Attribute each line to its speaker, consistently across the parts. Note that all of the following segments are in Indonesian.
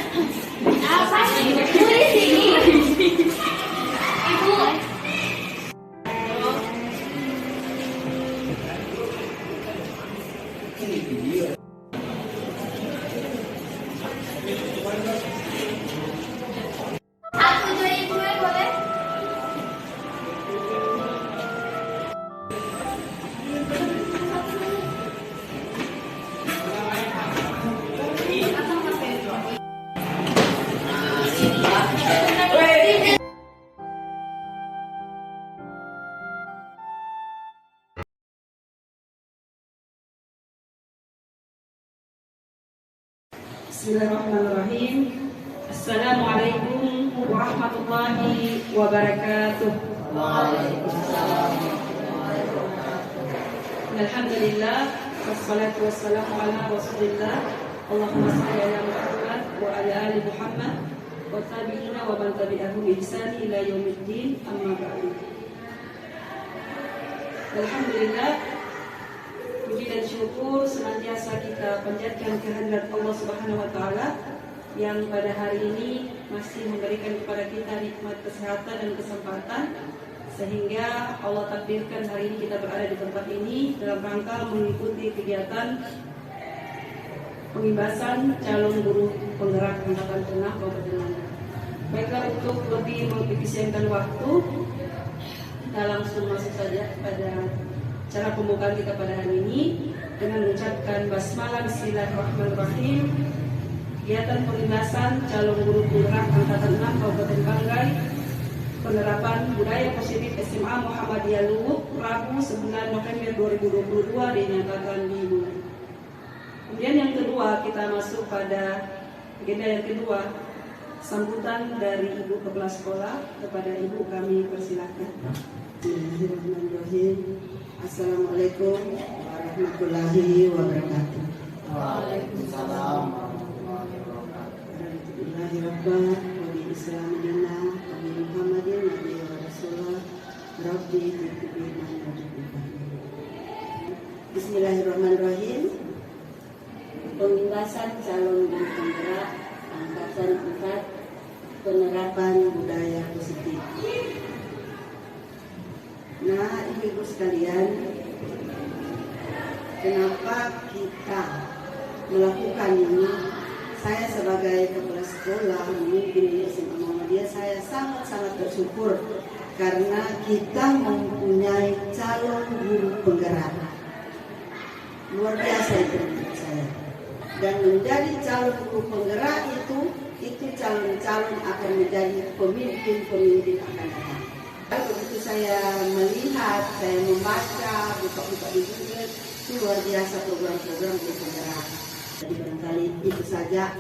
Speaker 1: Apa sih? Tulis ini. Ibu. Aku jadi ibu boleh?
Speaker 2: Bismillahirrahmanirrahim. Assalamualaikum warahmatullahi wabarakatuh.
Speaker 3: Waalaikumsalam.
Speaker 2: Alhamdulillah wassalatu wassalamu ala Rasulillah. Allahumma shalli ala Muhammad wa ala ali Muhammad wa tabi'ina wa man tabi'ahum bi ihsan ila yaumiddin, amma ba'du. Alhamdulillah, puji dan syukur senantiasa kita panjatkan kehadirat Allah Subhanahu wa taala yang pada hari ini masih memberikan kepada kita nikmat kesehatan dan kesempatan, sehingga Allah takdirkan hari ini kita berada di tempat ini dalam rangka mengikuti kegiatan pengibasan calon guru penggerak angkatan tengah Kabupaten Langkat. Baiklah, untuk lebih mengefisienkan waktu, kita langsung masuk saja pada cara pembukaan kita pada hari ini dengan mengucapkan basmalah bismillahirrahmanirrahim. Kegiatan pengibasan calon guru penggerak angkatan 6 Kabupaten Banggai, penerapan budaya positif SMA Muhammadiyah Luwuk, Rabu 9 November 2022 dinyatakan dimulai. Kemudian yang kedua, kita masuk pada agenda yang kedua, sambutan dari Ibu Kepala Sekolah. Kepada Ibu kami persilakan.
Speaker 3: Bismillahirrahmanirrahim. Assalamualaikum warahmatullahi wabarakatuh. Waalaikumsalam warahmatullahi wabarakatuh. Alhamdulillahirabbil alamin. Islamina wa Muhammadin nabi wa rasulullah. Rabbi fitbina wa Bismillahirrahmanirrahim. Pengibasan calon guru penggerak angkatan 4, penerapan budaya positif. Nah, ibu sekalian, kenapa kita melakukan ini? Saya sebagai kepala sekolah memimpin di SMA Muhammadiyah, saya sangat-sangat bersyukur karena kita mempunyai calon guru penggerak. Luar biasa itu menurut saya. Dan menjadi calon guru penggerak itu calon-calon akan menjadi pemimpin-pemimpin akan datang. Begitu saya melihat, saya membaca, buka-buka di Google, itu luar biasa program-program guru penggerak. Jadi barangkali itu saja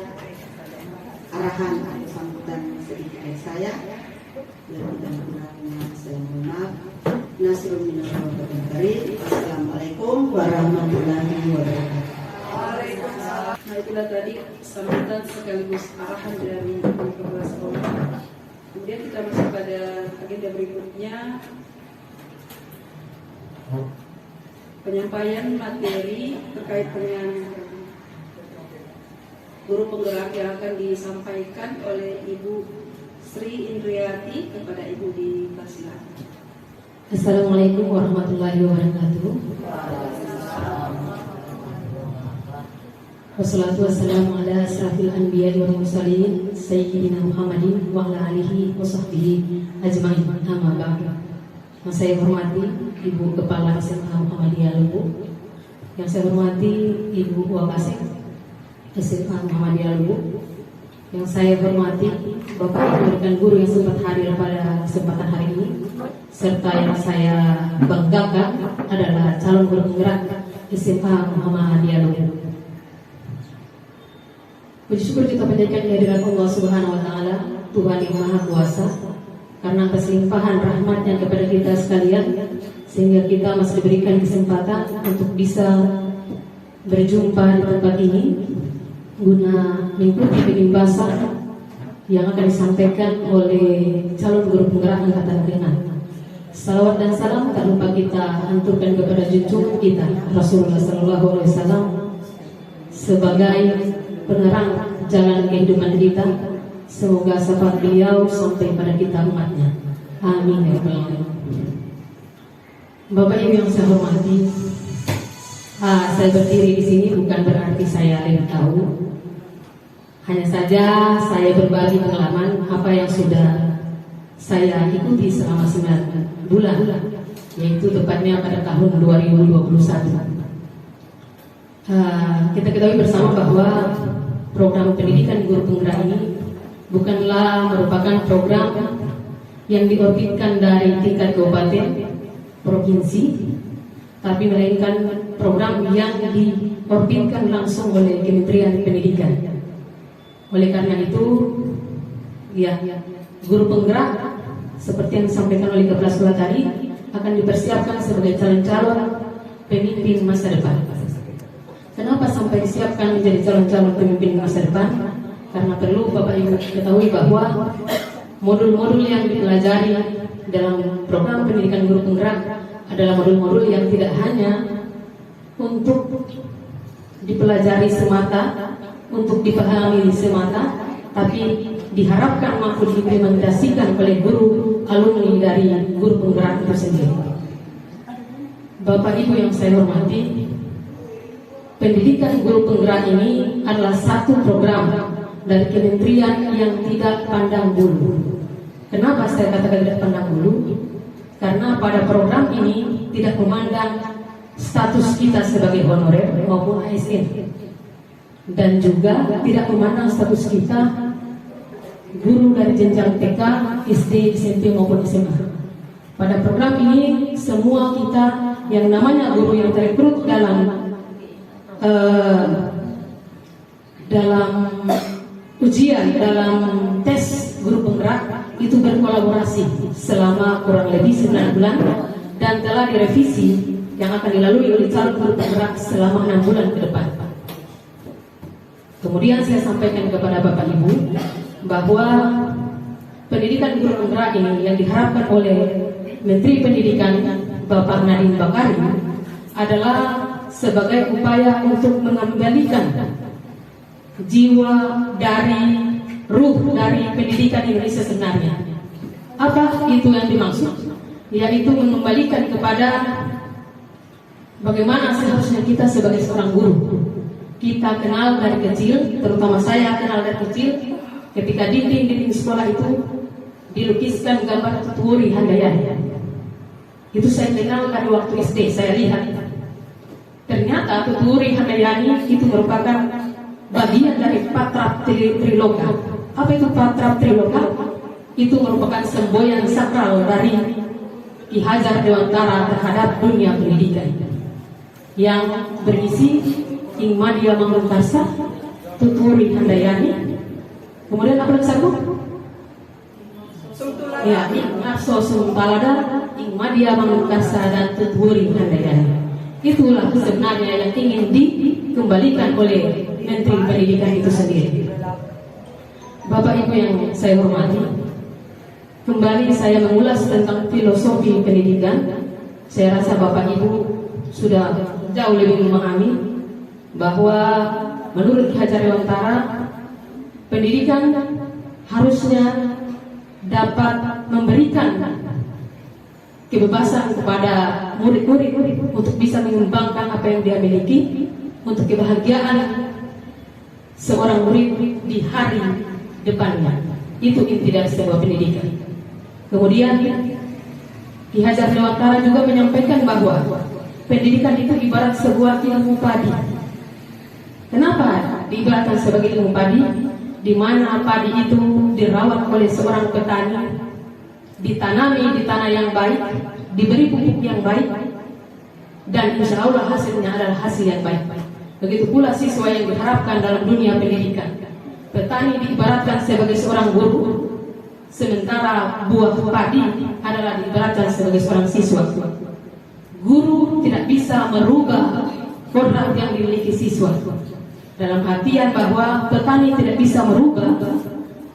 Speaker 3: arahan atau sambutan sedikit dari saya. Yang tidak kurangnya saya mohon maaf. Nasrul minallah wa barakatuh. Assalamualaikum warahmatullahi wabarakatuh.
Speaker 2: Nah, itulah tadi sambutan sekaligus arahan dari Ibu Kepala Sekolah. Kemudian kita masuk pada agenda berikutnya, penyampaian materi terkait dengan guru penggerak yang akan disampaikan oleh Ibu Sri Indriati. Kepada Ibu dipersilakan.
Speaker 4: Assalamualaikum warahmatullahi wabarakatuh. Wassalatu wassalamu ala asrafil anbiya wal mursalin sayyidina Muhammadin wa ala alihi wa sahbihi ajma'in, amma ba'du. Yang saya hormati Ibu Kepala SMA Muhammadiyah Luwuk, yang saya hormati Ibu Wakasek SMA Muhammadiyah Luwuk, yang saya hormati Bapak Ibu rekan guru yang sempat hadir pada kesempatan hari ini, serta yang saya banggakan adalah calon guru penggerak SMA Muhammadiyah Luwuk. Puji syukur kita panjatkan kehadirat Allah Subhanahu wa taala, Tuhan yang Maha Kuasa, karena atas limpahan rahmat-Nya kepada kita sekalian, sehingga kita masih diberikan kesempatan untuk bisa berjumpa di tempat ini guna mengikuti pengibasan yang akan disampaikan oleh calon guru penggerak angkatan ke-6. Salawat dan salam tak lupa kita anturkan kepada junjungan kita Rasulullah SAW sebagai penerang jalan kehidupan kita. Semoga syafaat beliau sampai pada kita umatnya. Amin ya rabbal alamin. Bapak Ibu yang saya hormati, saya berdiri di sini bukan berarti saya lebih tahu. Hanya saja saya berbagi pengalaman apa yang sudah saya ikuti selama 9 bulan, yaitu tepatnya pada tahun 2021. Kita ketahui bersama bahwa program pendidikan guru penggerak ini bukanlah merupakan program yang diorbitkan dari tingkat kabupaten, provinsi, tapi melainkan program yang diorbitkan langsung oleh Kementerian Pendidikan. Oleh karena itu, ya, guru penggerak seperti yang disampaikan oleh kepala sekolah tadi akan dipersiapkan sebagai calon-calon pemimpin masa depan. Kenapa sampai disiapkan menjadi calon-calon pemimpin masa depan? Karena perlu Bapak Ibu ketahui bahwa modul-modul yang dipelajari dalam program pendidikan guru penggerak adalah modul-modul yang tidak hanya untuk dipelajari semata, untuk dipahami semata, tapi diharapkan mampu diimplementasikan oleh guru alumni dari guru penggerak itu sendiri. Bapak Ibu yang saya hormati, pendidikan guru penggerak ini adalah satu program dari kementerian yang tidak pandang bulu. Kenapa saya katakan tidak pandang bulu? Karena pada program ini tidak memandang status kita sebagai honorer maupun ASN, dan juga tidak memandang status kita guru dari jenjang TK, SD, SMP maupun SMA. Pada program ini semua kita yang namanya guru yang terekrut dalam ujian, dalam tes guru penggerak itu berkolaborasi selama kurang lebih 9 bulan dan telah direvisi yang akan dilalui oleh calon guru penggerak selama 6 bulan ke depan. Kemudian saya sampaikan kepada Bapak Ibu bahwa pendidikan guru penggerak ini yang diharapkan oleh Menteri Pendidikan Bapak Nadiem Makarim adalah sebagai upaya untuk mengembalikan jiwa dari ruh dari pendidikan Indonesia sebenarnya. Apa itu yang dimaksud? Yaitu mengembalikan kepada bagaimana seharusnya kita sebagai seorang guru. Kita kenal dari kecil, terutama saya kenal dari kecil, ketika dinding-dinding sekolah itu dilukiskan gambar Tuturi Handayani. Itu saya kenal dari waktu SD, saya lihat. Ternyata Tuturi Handayani itu merupakan bagian dari Patra Triloka. Apa itu Patra Triloka? Itu merupakan semboyan sakral dari Ki Hajar Dewantara terhadap dunia pendidikan, yang berisi Ing Madya Mangunkarsa, Tuturi Handayani, kemudian apa lagi satu? Ya, Ing Arso Sumtalada, Ing Madya Mangunkarsa dan Tuturi Handayani. Itulah sebenarnya yang ingin dikembalikan oleh Menteri Pendidikan itu sendiri. Bapak Ibu yang saya hormati, kembali saya mengulas tentang filosofi pendidikan. Saya rasa Bapak Ibu sudah jauh lebih memahami bahwa menurut Ki Hajar Dewantara, pendidikan harusnya dapat memberikan kebebasan kepada murid-murid untuk bisa mengembangkan apa yang dia miliki untuk kebahagiaan seorang murid di hari depannya. Itu inti dari sebuah pendidikan. Kemudian Ki Hajar Dewantara juga menyampaikan bahwa pendidikan itu ibarat sebuah ilmu padi. Kenapa diibaratkan sebagai ilmu padi? Di mana padi itu dirawat oleh seorang petani, ditanami di tanah yang baik, diberi pupuk yang baik, dan insya Allah hasilnya adalah hasil yang baik. Begitu pula siswa yang diharapkan dalam dunia pendidikan. Petani diibaratkan sebagai seorang guru, sementara buah padi adalah diibaratkan sebagai seorang siswa. Guru tidak bisa merubah kodrat yang dimiliki siswa, dalam artian bahwa petani tidak bisa merubah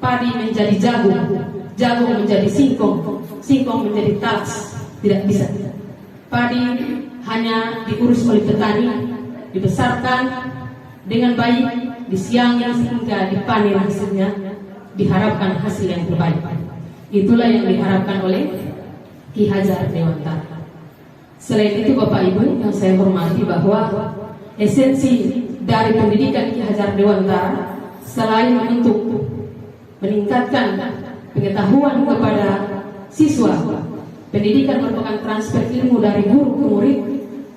Speaker 4: padi menjadi jagung, jagung menjadi singkong, singkong menjadi talas. Tidak bisa. Padi hanya diurus oleh petani, dibesarkan dengan baik, disiangi sehingga dipanen hasilnya, diharapkan hasil yang terbaik. Itulah yang diharapkan oleh Ki Hajar Dewantara. Selain itu Bapak Ibu yang saya hormati, bahwa esensi dari pendidikan Ki Hajar Dewantara selain untuk meningkatkan pengetahuan kepada siswa, pendidikan merupakan transfer ilmu dari guru ke murid,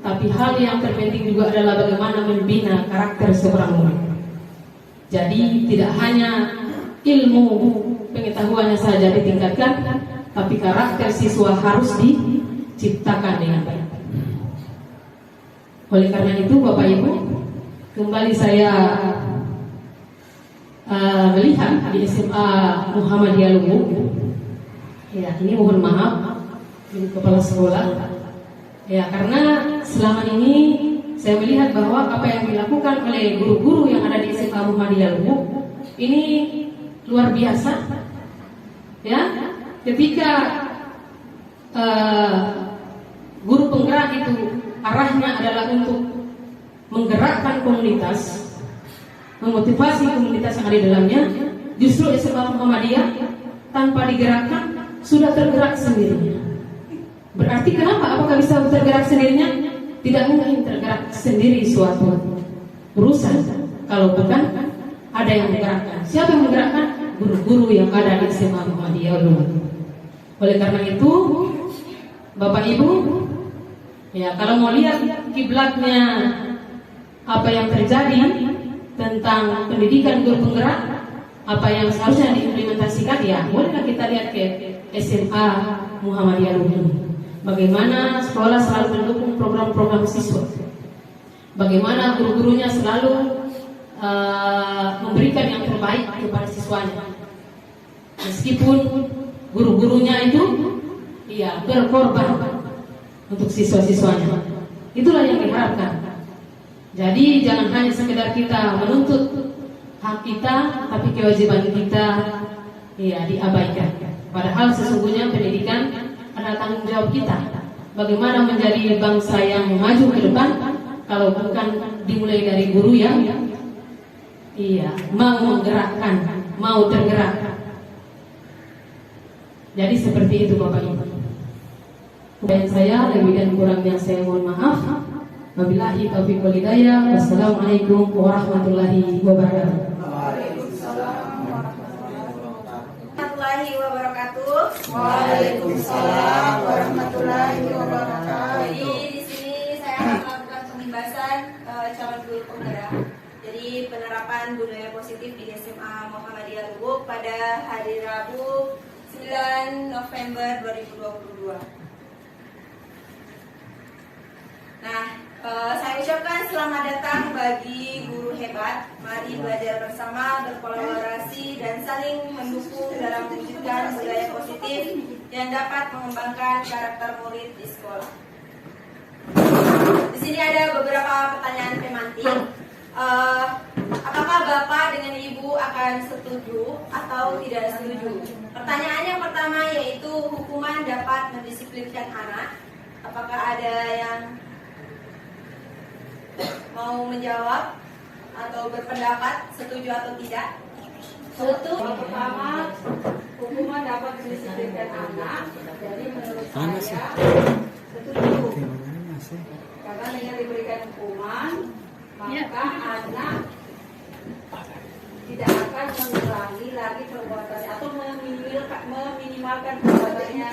Speaker 4: tapi hal yang terpenting juga adalah bagaimana membina karakter seorang murid. Jadi tidak hanya ilmu pengetahuannya saja ditingkatkan, tapi karakter siswa harus diciptakan dengan baik. Oleh karena itu Bapak Ibu, kembali saya melihat di SMA Muhammadiyah Luwu. Ya, ini mohon maaf, ini kepala sekolah. Ya, karena selama ini saya melihat bahwa apa yang dilakukan oleh guru-guru yang ada di SMA Muhammadiyah Luwu ini luar biasa. Ya, ketika guru penggerak itu arahnya adalah untuk menggerakkan komunitas, memotivasi komunitas yang ada di dalamnya, justru SMA Muhammadiyah tanpa digerakkan sudah tergerak sendirinya. Berarti kenapa? Apakah bisa tergerak sendirinya? Tidak mungkin tergerak sendiri suatu urusan kalau bukan ada yang menggerakkan. Siapa yang menggerakkan? Guru-guru yang ada di SMA Muhammadiyah Luwu. Oleh karena itu, Bapak Ibu, ya kalau mau lihat kiblatnya apa yang terjadi tentang pendidikan guru penggerak, apa yang seharusnya diimplementasikan, ya bolehlah kita lihat ke SMA Muhammadiyah Luwu. Bagaimana sekolah selalu mendukung program-program siswa, bagaimana guru-gurunya selalu memberikan yang terbaik kepada siswanya, meskipun guru-gurunya itu ya berkorban untuk siswa-siswanya. Itulah yang diharapkan. Jadi jangan hanya sekedar kita menuntut hak kita, tapi kewajiban kita ya diabaikan. Padahal sesungguhnya pendidikan adalah tanggung jawab kita. Bagaimana menjadi bangsa yang maju ke depan kalau bukan dimulai dari guru yang mau menggerakkan, mau tergerak. Jadi seperti itu Bapak Ibu. Dan saya lebih dan kurangnya saya mohon maaf. Wabillahi taufiq wal hidayah. Wassalamualaikum warahmatullahi wabarakatuh.
Speaker 1: Warahmatullahi wabarakatuh.
Speaker 3: Waalaikumsalam warahmatullahi wabarakatuh.
Speaker 1: Jadi di sini saya akan melakukan pembahasan calon guru penggerak. Jadi penerapan budaya positif di SMA Muhammadiyah Luwu pada hari Rabu 9 November 2022. Nah, saya ucapkan selamat datang bagi guru hebat. Mari belajar bersama, berkolaborasi, dan saling mendukung dalam mewujudkan budaya positif yang dapat mengembangkan karakter murid di sekolah. Di sini ada beberapa pertanyaan pemantik. Apakah Bapak dengan Ibu akan setuju atau tidak setuju? Pertanyaan yang pertama yaitu hukuman dapat mendisiplinkan anak. Apakah ada yang mau menjawab atau berpendapat setuju atau tidak?
Speaker 2: Setuju. Yang pertama, hukuman dapat mendisiplinkan anak. Jadi menurut saya setuju. Karena dengan diberikan hukuman, maka anak tidak akan mengulangi lagi perbuatannya atau meminimalkan perbuatannya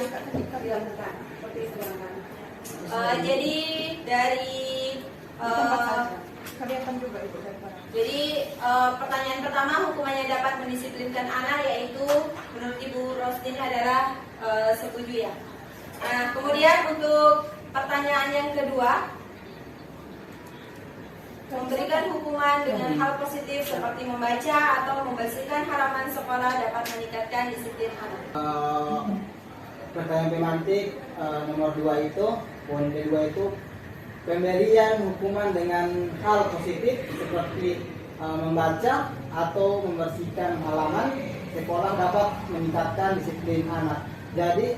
Speaker 2: dilakukan seperti itu barangkali.
Speaker 1: Jadi dari Jadi pertanyaan pertama, hukumannya dapat mendisiplinkan anak, yaitu menurut Ibu Rosdin adalah setuju ya. Nah, kemudian untuk pertanyaan yang kedua, memberikan hukuman dengan hal positif seperti membaca atau membersihkan halaman sekolah dapat meningkatkan disiplin anak.
Speaker 5: Pertanyaan pemantik nomor 2 itu, poin kedua itu pemberian hukuman dengan hal positif seperti membaca atau membersihkan halaman sekolah dapat meningkatkan disiplin anak. Jadi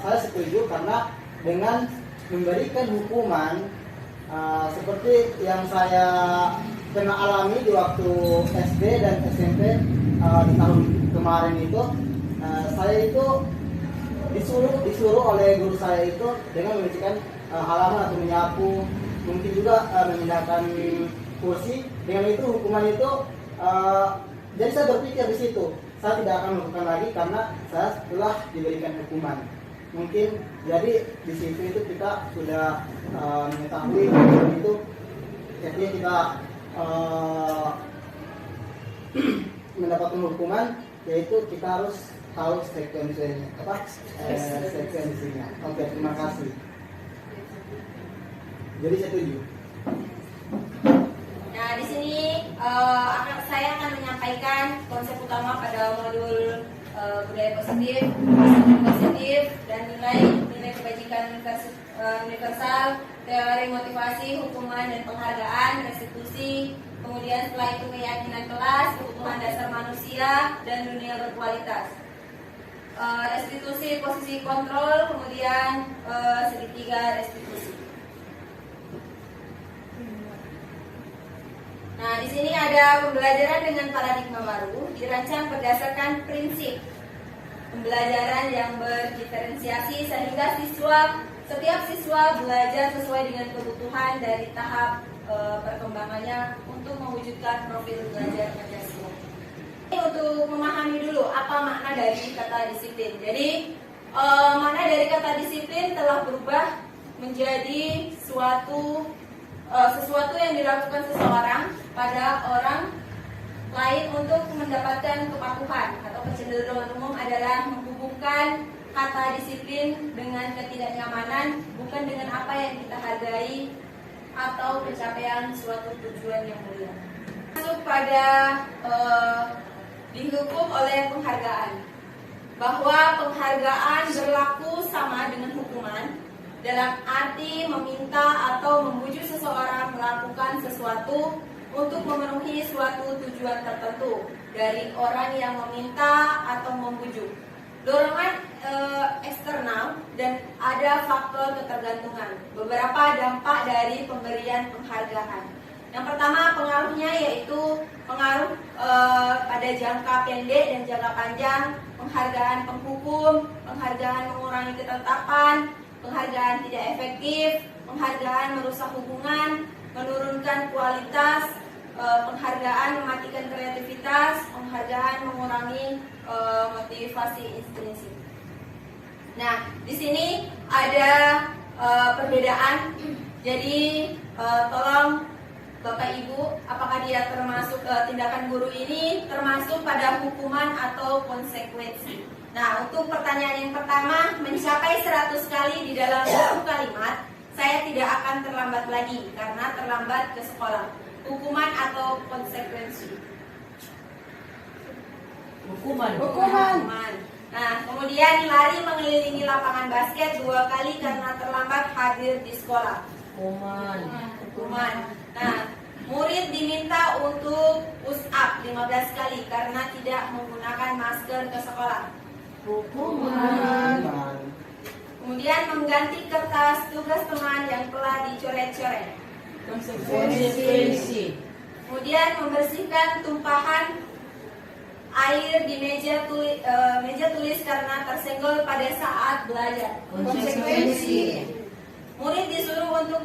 Speaker 5: saya setuju karena dengan memberikan hukuman seperti yang saya pernah alami di waktu SD dan SMP di tahun kemarin itu, saya itu disuruh oleh guru saya itu dengan membersihkan halaman atau menyapu, mungkin juga memindahkan kursi. Dengan itu hukuman itu, jadi saya berpikir di situ saya tidak akan melakukan lagi karena saya telah diberikan hukuman. Mungkin jadi di situ itu kita sudah mengetahui itu, jadi kita mendapatkan hukuman, yaitu kita harus tahu konsekuensinya. Oke, terima kasih. Jadi setuju.
Speaker 1: Nah, di sini saya akan menyampaikan konsep utama pada modul budaya positif dan nilai kebajikan universal, teori motivasi, hukuman dan penghargaan, restitusi, kemudian setelah itu keyakinan kelas, kebutuhan dasar manusia dan dunia berkualitas. Restitusi posisi kontrol, kemudian segitiga restitusi. Nah, di sini ada pembelajaran dengan paradigma baru, dirancang berdasarkan prinsip pembelajaran yang berdiferensiasi sehingga setiap siswa belajar sesuai dengan kebutuhan dari tahap perkembangannya untuk mewujudkan profil belajar Pancasila. Untuk memahami dulu apa makna dari kata disiplin. Jadi makna dari kata disiplin telah berubah menjadi sesuatu yang dilakukan seseorang pada orang lain untuk mendapatkan kepatuhan, atau kecenderungan umum adalah menghubungkan kata disiplin dengan ketidaknyamanan, bukan dengan apa yang kita hargai atau pencapaian suatu tujuan yang mulia. Masuk pada dihukum oleh penghargaan, bahwa penghargaan berlaku sama dengan hukuman dalam arti meminta atau membujuk seseorang melakukan sesuatu untuk memenuhi suatu tujuan tertentu dari orang yang meminta atau membujuk. Dorongan eksternal dan ada faktor ketergantungan. Beberapa dampak dari pemberian penghargaan. Yang pertama, pengaruhnya yaitu pengaruh pada jangka pendek dan jangka panjang, penghargaan penghukum, penghargaan mengurangi ketetapan, penghargaan tidak efektif, penghargaan merusak hubungan, menurunkan kualitas, penghargaan mematikan kreativitas, penghargaan mengurangi motivasi intrinsik. Nah, di sini ada perbedaan. Jadi tolong Bapak Ibu, apakah dia termasuk tindakan guru ini termasuk pada hukuman atau konsekuensi? Nah, untuk pertanyaan yang pertama, mencapai 100 kali di dalam satu kalimat, saya tidak akan terlambat lagi karena terlambat ke sekolah. Hukuman atau konsekuensi?
Speaker 6: Hukuman.
Speaker 1: Nah, kemudian lari mengelilingi lapangan basket 2 kali karena terlambat hadir di sekolah. Hukuman. Nah, murid diminta untuk push up 15 kali karena tidak menggunakan masker ke sekolah.
Speaker 6: Hukuman.
Speaker 1: Kemudian mengganti kertas tugas teman yang telah dicoret-coret.
Speaker 6: Konsekuensi.
Speaker 1: Kemudian membersihkan tumpahan air di meja tulis karena tersenggol pada saat belajar.
Speaker 6: Konsekuensi.
Speaker 1: Murid disuruh untuk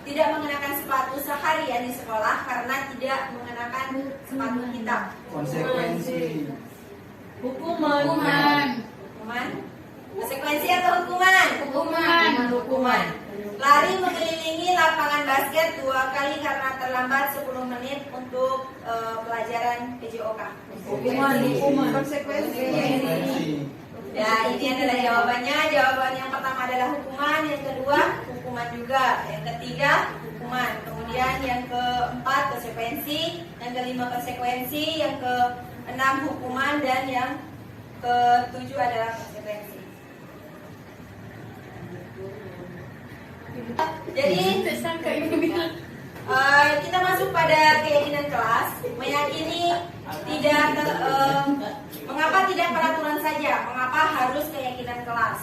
Speaker 1: tidak mengenakan sepatu seharian di sekolah karena tidak mengenakan sepatu hitam.
Speaker 5: Konsekuensi.
Speaker 6: Hukuman.
Speaker 1: Konsekuensi atau hukuman? Hukuman. Lari mengelilingi lapangan basket 2 kali karena terlambat 10 menit untuk pelajaran PJOK.
Speaker 6: Hukuman.
Speaker 1: Konsekuensi. Ya, ini adalah jawabannya. Jawaban yang pertama adalah hukuman, yang kedua hukuman juga, yang ketiga hukuman. Kemudian yang keempat konsekuensi, yang kelima konsekuensi, yang keenam hukuman, dan yang ketujuh adalah konsekuensi. Jadi kita masuk pada keyakinan kelas, meyakini mengapa tidak peraturan saja, mengapa harus keyakinan kelas.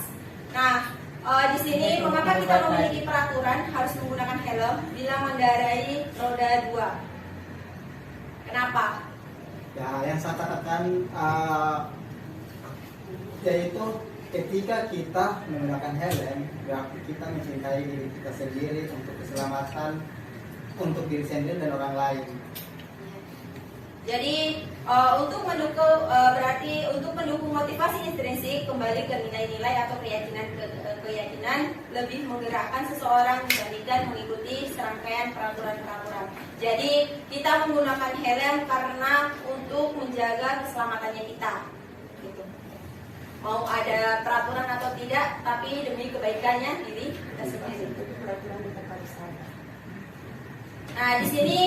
Speaker 1: Nah, Di sini mengapa kita memiliki peraturan harus menggunakan helm bila mengendarai roda 2? Kenapa?
Speaker 5: Ya, yang saya katakan yaitu ketika kita menggunakan helm, berarti kita mencintai diri kita sendiri untuk keselamatan untuk diri sendiri dan orang lain.
Speaker 1: Jadi untuk mendukung berarti untuk mendukung motivasi intrinsik kembali ke nilai-nilai atau keyakinan lebih menggerakkan seseorang dibandingkan mengikuti serangkaian peraturan-peraturan. Jadi kita menggunakan helm karena untuk menjaga keselamatannya kita. Gitu. Mau ada peraturan atau tidak, tapi demi kebaikannya diri kita sendiri. Nah di sini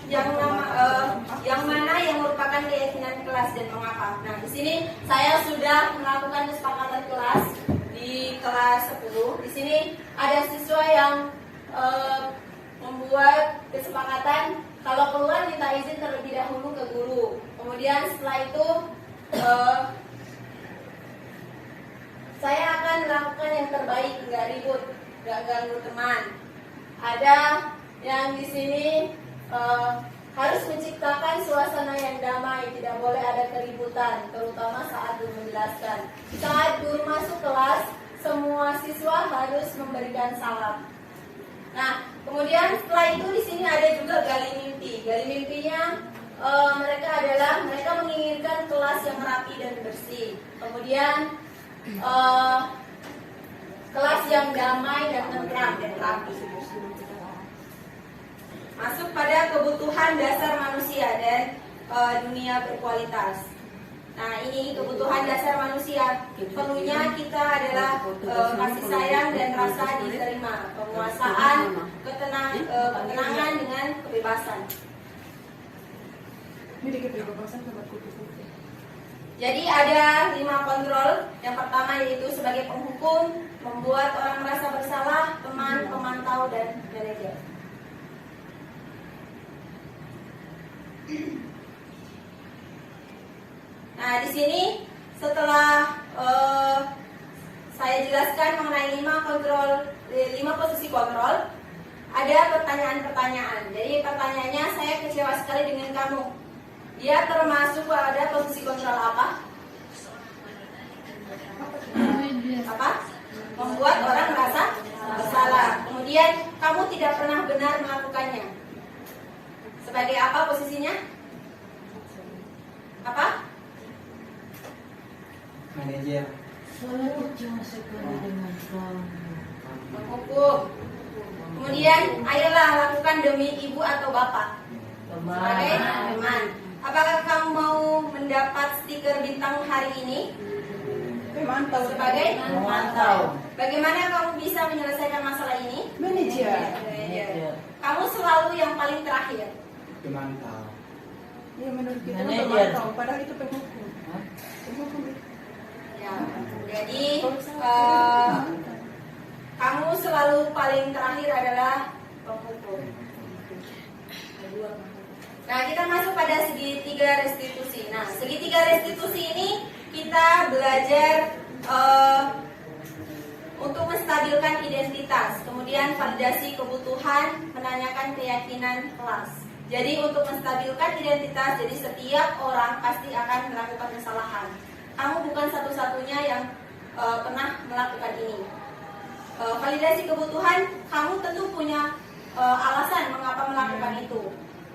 Speaker 1: yang mana yang merupakan keyakinan kelas dan mengapa? Nah di sini saya sudah melakukan kesepakatan kelas di kelas 10. Di sini ada siswa yang membuat kesepakatan kalau keluar minta izin terlebih dahulu ke guru. Kemudian setelah itu saya akan melakukan yang terbaik, nggak ribut, nggak ganggu teman. Ada yang di sini harus menciptakan suasana yang damai, tidak boleh ada keributan, terutama saat guru menjelaskan. Saat guru masuk kelas, semua siswa harus memberikan salam. Nah, kemudian setelah itu di sini ada juga gali mimpi. Gali mimpinya mereka menginginkan kelas yang rapi dan bersih. Kemudian kelas yang damai dan tentram dan rapi. Masuk pada kebutuhan dasar manusia dan dunia berkualitas. Nah ini kebutuhan dasar manusia. Perlunya kita adalah kasih sayang dan rasa diterima, penguasaan, ketenangan dengan kebebasan. Jadi ada 5 kontrol. Yang pertama yaitu sebagai penghukum, membuat orang merasa bersalah, teman, pemantau, dan manajer. Nah, di sini setelah saya jelaskan mengenai 5 posisi kontrol, ada pertanyaan-pertanyaan. Jadi pertanyaannya, saya kecewa sekali dengan kamu. Dia termasuk pada posisi kontrol apa? Apa? Membuat orang merasa bersalah. Kemudian kamu tidak pernah benar melakukannya. Sebagai apa posisinya? Apa?
Speaker 5: Manajer.
Speaker 1: Menghukum. Kemudian ayolah lakukan demi ibu atau bapak. Sebagai teman. Apakah kamu mau mendapat stiker bintang hari ini?
Speaker 6: Pemantau.
Speaker 1: Sebagai
Speaker 6: Pemantau.
Speaker 1: Bagaimana kamu bisa menyelesaikan masalah ini?
Speaker 6: Manajer.
Speaker 1: Manajer. Kamu selalu yang paling terakhir.
Speaker 5: Pemantau.
Speaker 6: Ya menurut kita
Speaker 2: Manajer.
Speaker 6: pemantau, padahal itu penghukum. Penghukum.
Speaker 1: Ya. Jadi kamu selalu paling terakhir adalah penghukum. Nah, kita masuk pada segitiga restitusi. Nah, segitiga restitusi ini kita belajar untuk menstabilkan identitas, kemudian validasi kebutuhan, menanyakan keyakinan kelas. Jadi untuk menstabilkan identitas, jadi setiap orang pasti akan melakukan kesalahan. Kamu bukan satu-satunya yang pernah melakukan ini. Validasi kebutuhan, kamu tentu punya alasan mengapa melakukan itu.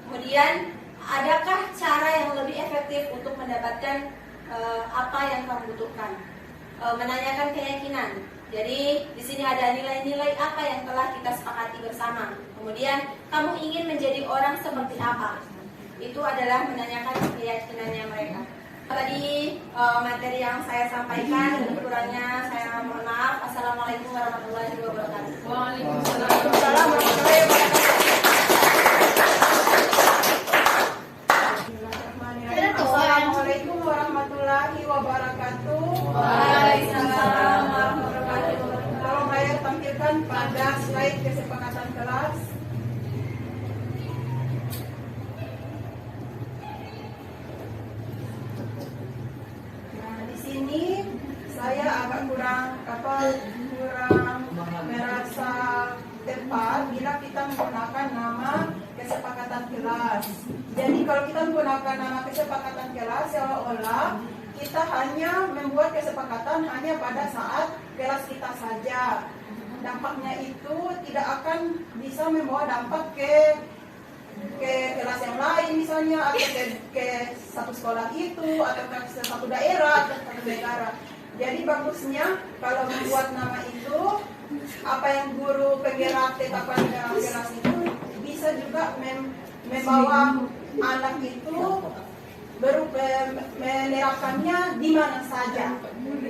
Speaker 1: Kemudian, adakah cara yang lebih efektif untuk mendapatkan apa yang kamu butuhkan? Menanyakan keyakinan. Jadi di sini ada nilai-nilai apa yang telah kita sepakati bersama. Kemudian kamu ingin menjadi orang seperti apa? Itu adalah menanyakan keyakinannya mereka. Tadi materi yang saya sampaikan, kurangnya saya mohon maaf. Assalamualaikum warahmatullahi wabarakatuh.
Speaker 6: Waalaikumsalam warahmatullahi wabarakatuh. Assalamualaikum warahmatullahi wabarakatuh.
Speaker 1: Waalaikumsalam warahmatullahi wabarakatuh.
Speaker 6: Tolong saya tampilkan pada slide kesepakatan kelas. Nah, di sini saya saya agak kurang merasa tepat bila kita menggunakan nama kesepakatan kelas. Jadi kalau kita menggunakan nama kesepakatan kelas, seolah-olah kita hanya membuat kesepakatan hanya pada saat kelas kita saja. Dampaknya itu tidak akan bisa membawa dampak ke kelas yang lain misalnya, atau ke satu sekolah itu, atau ke satu daerah, atau satu negara. Jadi bagusnya kalau membuat nama itu, apa yang guru penggerak tetapkan di dalam kelas itu bisa juga membawa anak itu menerapkannya di mana saja.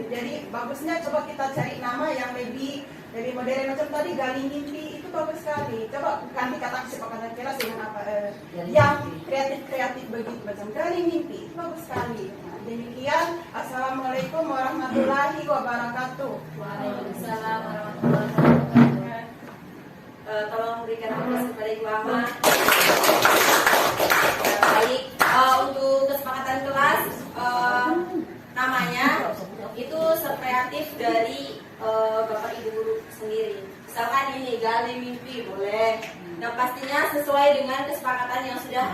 Speaker 6: Jadi bagusnya coba kita cari nama yang lebih modern. Macam tadi Gali Mimpi itu bagus sekali. Coba ganti kata kesepakatan kelas dengan apa yang kreatif begitu, macam Gali Mimpi itu bagus sekali. Nah, demikian. Assalamualaikum warahmatullahi wabarakatuh.
Speaker 1: Waalaikumsalam warahmatullahi wabarakatuh. Tolong berikan aplaus kepada Ibu Ahmad. Baik, untuk kesepakatan kelas namanya itu sekreatif dari Bapak Ibu guru sendiri. Misalkan ini Gali Mimpi boleh. Nah pastinya sesuai dengan kesepakatan yang sudah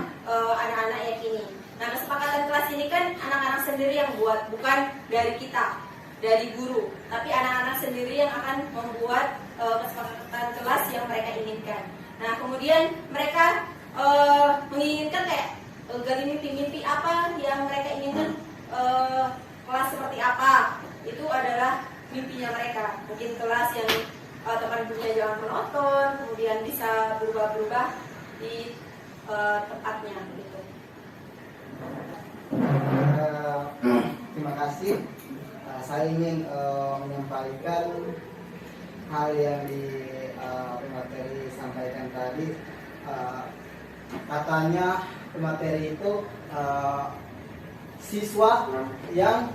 Speaker 1: anak-anak yakini. Nah kesepakatan kelas ini kan anak-anak sendiri yang buat, bukan dari kita, dari guru, tapi anak-anak sendiri yang akan membuat kesepakatan kelas yang mereka inginkan. Nah kemudian mereka menginginkan kayak Gali mimpi apa yang mereka inginkan, kelas seperti apa, itu adalah mimpinya mereka. Mungkin kelas yang tempat duduknya jangan monoton, kemudian bisa berubah-berubah di tempatnya gitu.
Speaker 5: Terima kasih. Saya ingin menyampaikan hal yang di pemateri sampaikan tadi. Katanya pemateri itu siswa yang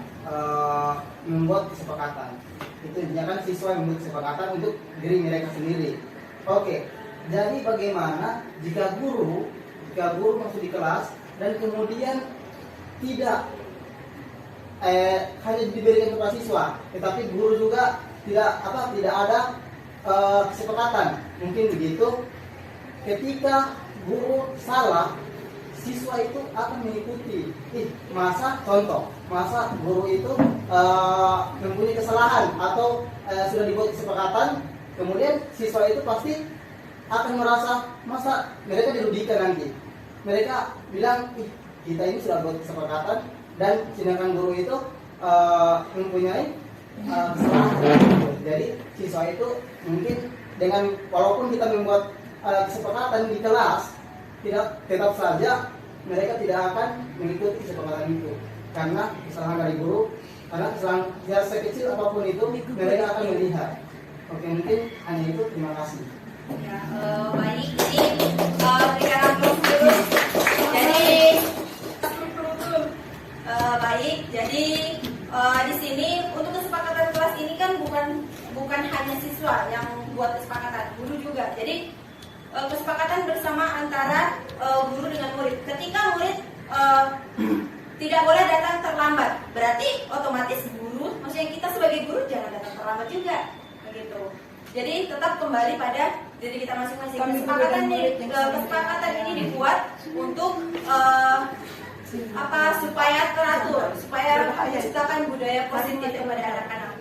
Speaker 5: membuat kesepakatan. Itu intinya kan siswa yang membuat kesepakatan untuk diri mereka sendiri. Oke, jadi bagaimana jika guru masuk di kelas dan kemudian tidak hanya diberikan kepada siswa, tetapi guru juga tidak ada kesepakatan. Mungkin begitu. Ketika guru salah, siswa itu akan mengikuti. Masa guru itu mempunyai kesalahan atau sudah dibuat kesepakatan, kemudian siswa itu pasti akan merasa masa mereka dirugikan nanti. Mereka bilang, kita ini sudah buat kesepakatan, dan sedangkan guru itu mempunyai kesalahan. Jadi siswa itu mungkin dengan walaupun kita membuat kesepakatan di kelas, tetap saja mereka tidak akan mengikuti kesepakatan itu karena kesalahan dari guru, karena kesalahan ya sekecil apapun itu mereka akan melihat. Oke, mungkin hanya itu. Terima kasih.
Speaker 1: Ya, baik. Jadi berikan aplaus dulu. Jadi baik. Jadi di sini untuk kesepakatan kelas ini kan bukan hanya siswa yang buat kesepakatan, guru juga. Jadi kesepakatan bersama antara guru dengan murid. Ketika murid tidak boleh datang terlambat, berarti otomatis guru, maksudnya kita sebagai guru jangan datang terlambat juga, begitu. Jadi tetap kembali pada diri kita masing-masing. Kesepakatan ini dibuat untuk supaya teratur, supaya menciptakan budaya positif kepada anak-anak.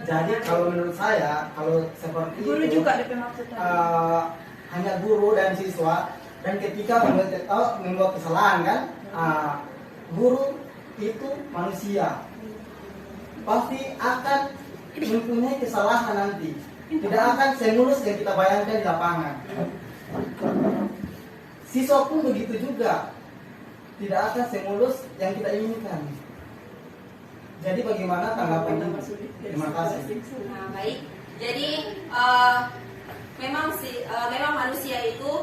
Speaker 5: Jadi kalau menurut saya, kalau seperti
Speaker 6: Guru
Speaker 5: itu,
Speaker 6: juga ada maksudnya.
Speaker 5: hanya guru dan siswa, dan ketika membuat kesalahan kan, guru itu manusia, pasti akan mempunyai kesalahan nanti. Tidak akan semulus yang kita bayangkan di lapangan. Siswa pun begitu juga, tidak akan semulus yang kita inginkan. Jadi bagaimana tanggapan ini? Terima kasih.
Speaker 1: Nah, baik. Jadi memang manusia itu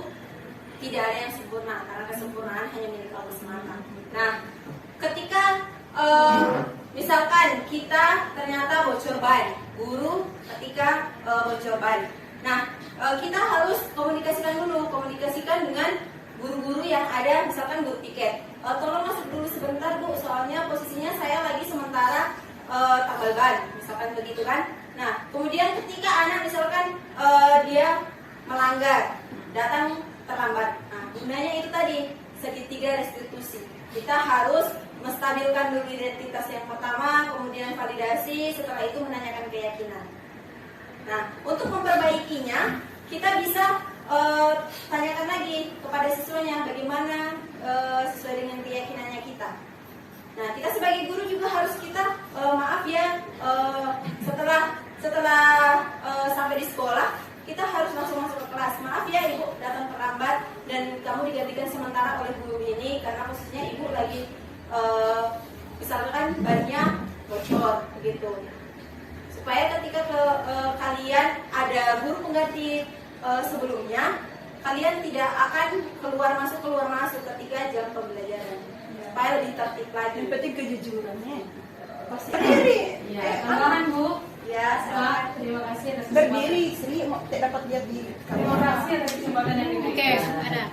Speaker 1: tidak ada yang sempurna, karena kesempurnaan hanya milik Allah semata. Nah, ketika misalkan kita ternyata bocor ban, guru ketika bocor ban. Nah, kita harus komunikasikan dengan guru-guru yang ada, misalkan guru piket. Tolong masuk dulu sebentar Bu, soalnya posisinya saya lagi sementara hafal ban, misalkan begitu kan. Nah, kemudian ketika anak misalkan dia melanggar, datang terlambat. Nah, gunanya itu tadi segitiga restitusi. Kita harus menstabilkan dulu identitas yang pertama, kemudian validasi, setelah itu menanyakan keyakinan. Nah, untuk memperbaikinya, kita bisa tanyakan lagi kepada siswanya bagaimana sesuai dengan keyakinannya kita. Nah, kita sebagai guru juga harus kita maaf ya, setelah sampai di sekolah kita harus masuk ke kelas. Maaf ya ibu datang terlambat dan kamu digantikan sementara oleh guru ini karena posisinya ibu lagi misalkan bannya bocor begitu. Supaya ketika kalian ada guru pengganti sebelumnya, kalian tidak akan keluar masuk ketika jam pembelajaran. Supaya lebih tertib lagi.
Speaker 6: Yang penting kejujurannya.
Speaker 1: Pasti.
Speaker 6: Berdiri.
Speaker 4: Ya, tambahan Bu.
Speaker 1: Ya,
Speaker 4: Pak,
Speaker 1: silakan.
Speaker 4: terima kasih atas kesempatan.
Speaker 6: Berdiri, Sri mau tidak dapat lihat di
Speaker 4: Terima kasih atas kesempatan yang diberikan.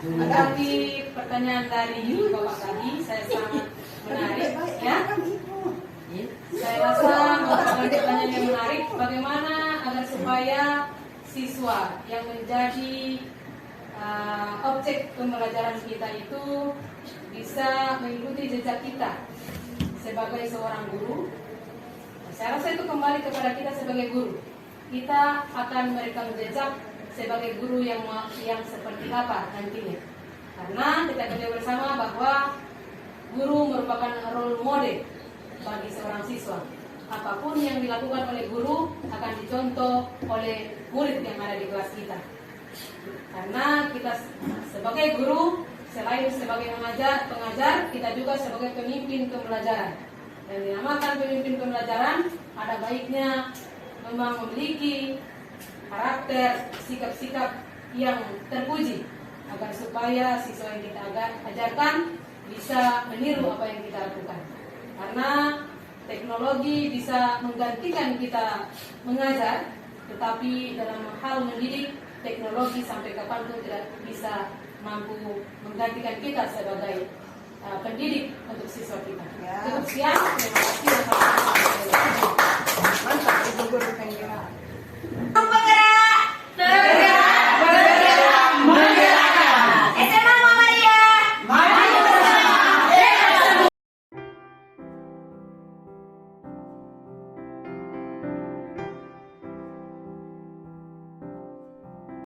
Speaker 4: Menanggapi pertanyaan dari Bapak tadi, saya sangat menarik ya. Saya rasa merupakan pertanyaan yang menarik. Bagaimana agar supaya siswa yang menjadi objek pembelajaran kita itu bisa mengikuti jejak kita sebagai seorang guru. Saya rasa itu kembali kepada kita sebagai guru. Kita akan merekam jejak sebagai guru yang seperti apa nantinya. Karena kita ketahui bersama bahwa guru merupakan role model bagi seorang siswa. Apapun yang dilakukan oleh guru akan dicontoh oleh murid yang ada di kelas kita. Karena kita sebagai guru, selain sebagai pengajar, kita juga sebagai pemimpin pembelajaran. Dan dinamakan pemimpin pembelajaran, ada baiknya memang memiliki karakter, sikap-sikap yang terpuji agar supaya siswa yang kita ajarkan bisa meniru apa yang kita lakukan. Karena teknologi bisa menggantikan kita mengajar, tetapi dalam hal mendidik, teknologi sampai kapanpun tidak bisa mampu menggantikan kita sebagai pendidik untuk siswa kita. Cukup sekian, terima kasih.
Speaker 6: mantap, Ibu Guru Kang Jemaah.